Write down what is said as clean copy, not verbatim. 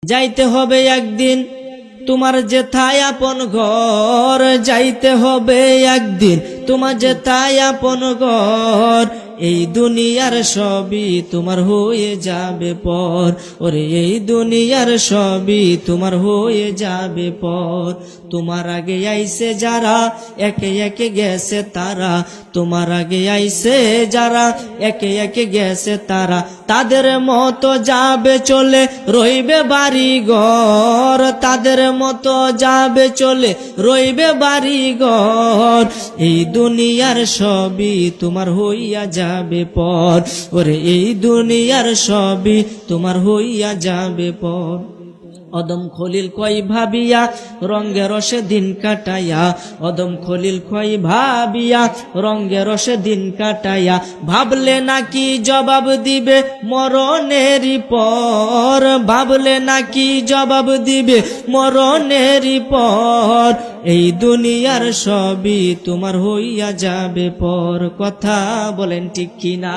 যাইতে হবে একদিন তোমার যেথায় আপন ঘর, যাইতে হবে একদিন তোমার যেথায় আপন ঘর। এই দুনিয়ার সবই তোমার হয়ে যাবে পর, ওরে এই দুনিয়ার সবই তোমার হয়ে যাবে পর। তোমার আগে আইছে যারা একে একে গেছে তারা, তোমার আগে আইছে যারা একে একে গেছে তারা, তাদের মতো যাবে চলে রইবে বাড়ি ঘর, তাদের মতো যাবে চলে রইবে বাড়ি ঘর। এই দুনিয়ার সবই তোমার হইয়া যাবে পর, ওরে এই দুনিয়ার সবই তোমার হইয়া যাবে পর। অদম খলিল কই ভাবিয়া রঙ্গে রসে দিন কাটাইয়া, অদম খলিল কই ভাবিয়া রঙ্গে রসে দিন কাটাইয়া, ভাবলে নাকি জবাব দিবে মরণেরই পর, ভাবলে নাকি জবাব দিবে মরণেরই পর। এই দুনিয়ার সবই তোমার হইয়া যাবে পর। কথা বলেন ঠিক কিনা?